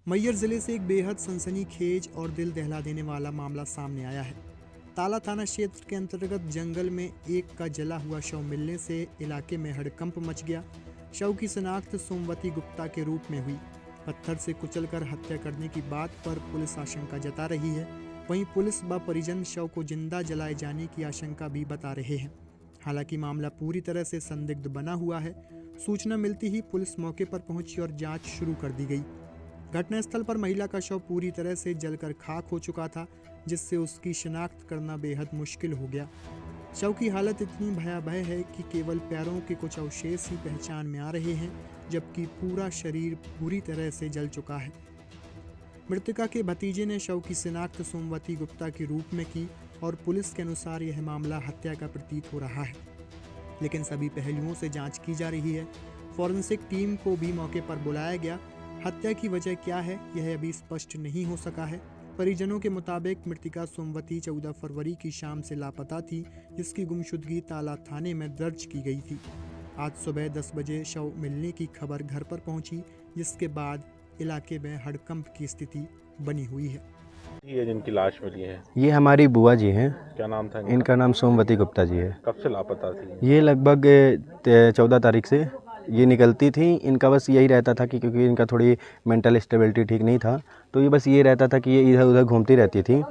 मैहर जिले से एक बेहद सनसनीखेज और दिल दहला देने वाला मामला सामने आया है। ताला थाना क्षेत्र के अंतर्गत जंगल में एक का जला हुआ शव मिलने से इलाके में हड़कंप मच गया। शव की शिनाख्त सोमवती गुप्ता के रूप में हुई। पत्थर से कुचलकर हत्या करने की बात पर पुलिस आशंका जता रही है। वहीं पुलिस व परिजन शव को जिंदा जलाए जाने की आशंका भी बता रहे हैं। हालांकि मामला पूरी तरह से संदिग्ध बना हुआ है। सूचना मिलती ही पुलिस मौके पर पहुंची और जांच शुरू कर दी गई। घटनास्थल पर महिला का शव पूरी तरह से जलकर खाक हो चुका था, जिससे उसकी शिनाख्त करना बेहद मुश्किल हो गया। शव की हालत इतनी भयावह है कि केवल पैरों के कुछ अवशेष ही पहचान में आ रहे हैं, जबकि पूरा शरीर पूरी तरह से जल चुका है। मृतका के भतीजे ने शव की शिनाख्त सोमवती गुप्ता के रूप में की और पुलिस के अनुसार यह मामला हत्या का प्रतीत हो रहा है, लेकिन सभी पहलुओं से जांच की जा रही है। फॉरेंसिक टीम को भी मौके पर बुलाया गया। हत्या की वजह क्या है, यह अभी स्पष्ट नहीं हो सका है। परिजनों के मुताबिक मृतका सोमवती 14 फरवरी की शाम से लापता थी, जिसकी गुमशुदगी ताला थाने में दर्ज की गई थी। आज सुबह 10 बजे शव मिलने की खबर घर पर पहुंची, जिसके बाद इलाके में हड़कंप की स्थिति बनी हुई है। ये जिनकी लाश मिली है, ये हमारी बुआ जी हैं। क्या नाम था इनका नाम सोमवती गुप्ता जी है। कब से लापता थी? ये लगभग 14 तारीख से ये निकलती थी। इनका बस यही रहता था कि क्योंकि इनका थोड़ी मेंटल स्टेबिलिटी ठीक नहीं था, तो ये बस ये रहता था कि ये इधर उधर घूमती रहती थी।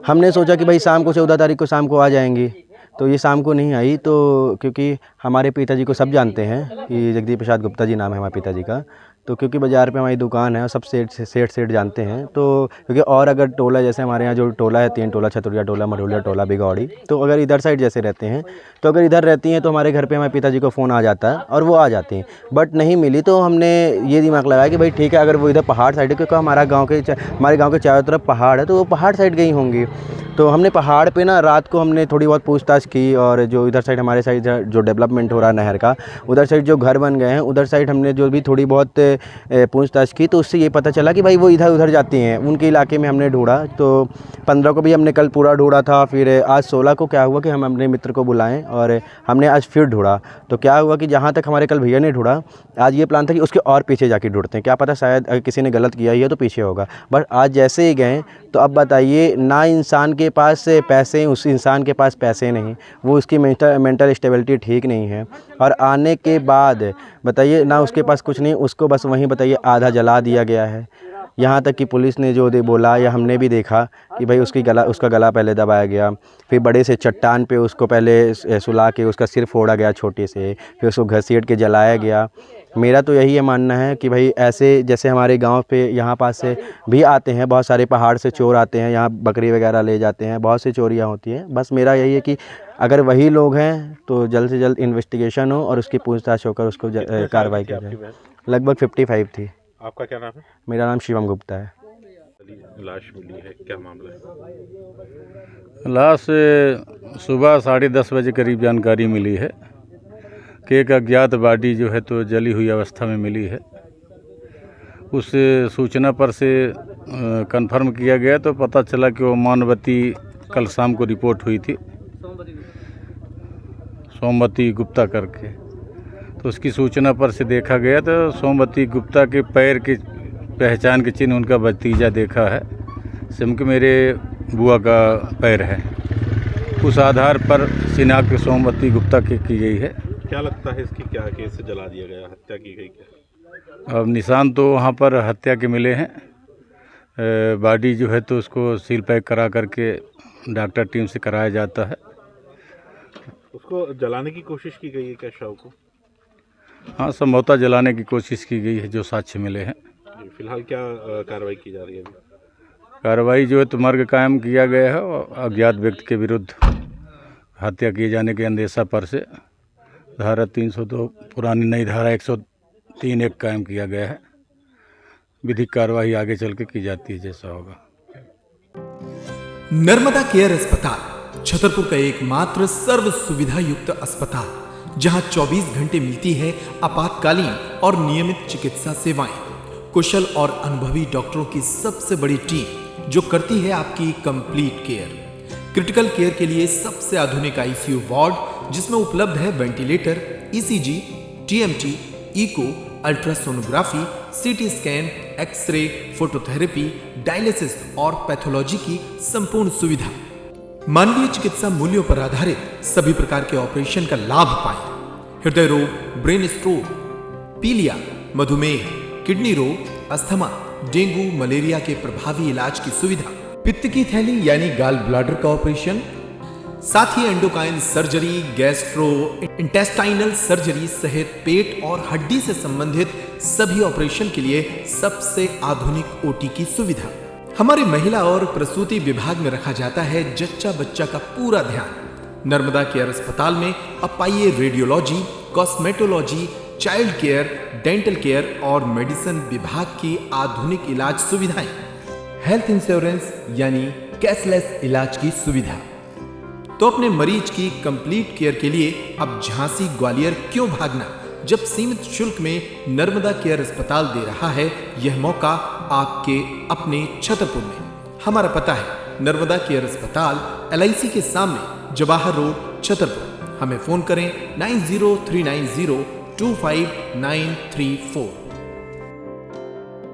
हमने सोचा कि भाई शाम को 14 तारीख को शाम को आ जाएंगी, तो ये शाम को नहीं आई। तो क्योंकि हमारे पिताजी को सब जानते हैं कि जगदीश प्रसाद गुप्ता जी नाम है हमारे पिताजी का, तो क्योंकि बाज़ार पे हमारी दुकान है और सब सेठ जानते हैं। तो क्योंकि और अगर टोला जैसे हमारे यहाँ जो टोला है 3 टोला, छतुरिया टोला, मरहुलिया टोला, बिगौड़ी, तो अगर इधर साइड जैसे रहते हैं, तो अगर इधर रहती हैं तो हमारे घर पे हमारे पिताजी को फ़ोन आ जाता है और वो आ जाती हैं। बट नहीं मिली, तो हमने ये दिमाग लगाया कि भाई ठीक है, अगर वो इधर पहाड़ साइड है, क्योंकि हमारे गाँव के चारों तरफ पहाड़ है, तो वो पहाड़ साइड गई होंगी। तो हमने पहाड़ पे ना रात को हमने थोड़ी बहुत पूछताछ की, और जो इधर साइड हमारे साइड जो डेवलपमेंट हो रहा है नहर का, उधर साइड जो घर बन गए हैं, उधर साइड हमने जो भी थोड़ी बहुत पूछताछ की, तो उससे ये पता चला कि भाई वो इधर उधर जाती हैं। उनके इलाके में हमने ढूंढा, तो 15 को भी हमने कल पूरा ढूंढा था। फिर आज 16 को क्या हुआ कि हम अपने मित्र को बुलाएं और हमने आज फिर ढूंढा। तो क्या हुआ कि जहाँ तक हमारे कल भैया ने ढूंढा, आज ये प्लान था कि उसके और पीछे जाके ढूंढते हैं, क्या पता शायद अगर किसी ने गलत किया ही है तो पीछे होगा। बट आज जैसे ही गए, तो अब बताइए, ना इंसान के पास पैसे, उस इंसान के पास पैसे नहीं, वो उसकी मेंटल स्टेबिलिटी ठीक नहीं है, और आने के बाद बताइए ना उसके पास कुछ नहीं, उसको बस वहीं बताइए आधा जला दिया गया है। यहाँ तक कि पुलिस ने जो बोला, या हमने भी देखा कि भाई उसका गला पहले दबाया गया, फिर बड़े से चट्टान पे उसको पहले सुला के उसका सिर फोड़ा गया छोटे से, फिर उसको घसीट के जलाया गया। मेरा तो यही है मानना है कि भाई ऐसे जैसे हमारे गांव पे यहाँ पास से भी आते हैं, बहुत सारे पहाड़ से चोर आते हैं, यहाँ बकरी वगैरह ले जाते हैं, बहुत सी चोरियाँ होती हैं। बस मेरा यही है कि अगर वही लोग हैं तो जल्द से जल्द इन्वेस्टिगेशन हो और उसकी पूछताछ होकर उसको कार्रवाई की जाए। लगभग 55 थी। आपका क्या नाम है? मेरा नाम शिवम गुप्ता है। लाश मिली है, क्या मामला है? लाश सुबह 10:30 बजे करीब जानकारी मिली है कि एक अज्ञात बॉडी जो है तो जली हुई अवस्था में मिली है। उस सूचना पर से कंफर्म किया गया, तो पता चला कि वो मानवती कल शाम को रिपोर्ट हुई थी, सोमवती गुप्ता करके। तो उसकी सूचना पर से देखा गया, तो सोमवती गुप्ता के पैर के पहचान के चिन्ह उनका भतीजा देखा है, सिमके मेरे बुआ का पैर है। उस आधार पर शिनाख्त सोमवती गुप्ता की गई है। क्या लगता है इसकी क्या केस से जला दिया गया, हत्या की गई क्या? अब निशान तो वहाँ पर हत्या के मिले हैं। बॉडी जो है तो उसको सील पैक करा करके डॉक्टर टीम से कराया जाता है। उसको जलाने की कोशिश की गई है क्या, शव को? हाँ, संभवतः जलाने की कोशिश की गई है, जो साक्ष्य मिले हैं। फिलहाल क्या कार्रवाई की जा रही है? कार्रवाई जो है तो मर्ग कायम किया गया है, और अज्ञात व्यक्ति के विरुद्ध हत्या किए जाने के अंदेशा पर से धारा 302 पुरानी नई धारा 103(1) कायम किया गया है। विधिक कार्रवाई आगे चल के की जाती है जैसा होगा। नर्मदा केयर अस्पताल छतरपुर का एकमात्र सर्व सुविधा युक्त अस्पताल, जहां 24 घंटे मिलती है आपातकालीन और नियमित चिकित्सा सेवाएं। कुशल और अनुभवी डॉक्टरों की सबसे बड़ी टीम जो करती है आपकी कंप्लीट केयर। क्रिटिकल केयर के लिए सबसे आधुनिक आईसीयू वार्ड, जिसमें उपलब्ध है ventilator, ECG, TMT, echo, ultrasonography, CT scan, X ray, phototherapy, dialysis और पैथोलॉजी की संपूर्ण सुविधा। मानवीय चिकित्सा मूल्यों पर आधारित सभी प्रकार के ऑपरेशन का लाभ पाएं। हृदय रोग, ब्रेन स्ट्रोक, पीलिया, मधुमेह, किडनी रोग, अस्थमा, डेंगू, मलेरिया के प्रभावी इलाज की सुविधा, पित्त की थैली यानी गाल ब्लैडर का ऑपरेशन, साथ ही endocrine surgery, gastro intestinal surgery सहित पेट और हड्डी से संबंधित सभी ऑपरेशन के लिए सबसे आधुनिक ओटी की सुविधा। हमारे महिला और प्रसूति विभाग में रखा जाता है जच्चा बच्चा का पूरा ध्यान। नर्मदा केयर अस्पताल में अब पाइए radiology, cosmetology, child care, dental care और मेडिसिन विभाग की आधुनिक इलाज सुविधाएं। हेल्थ इंश्योरेंस यानी कैशलेस इलाज की सुविधा। तो अपने मरीज की कंप्लीट केयर के लिए अब झांसी ग्वालियर क्यों भागना, जब सीमित शुल्क में नर्मदा केयर अस्पताल दे रहा है यह मौका आपके अपने छतरपुर में। हमारा पता है नर्मदा केयर अस्पताल LIC के सामने, जवाहर रोड, छतरपुर। हमें फोन करें 9039025934।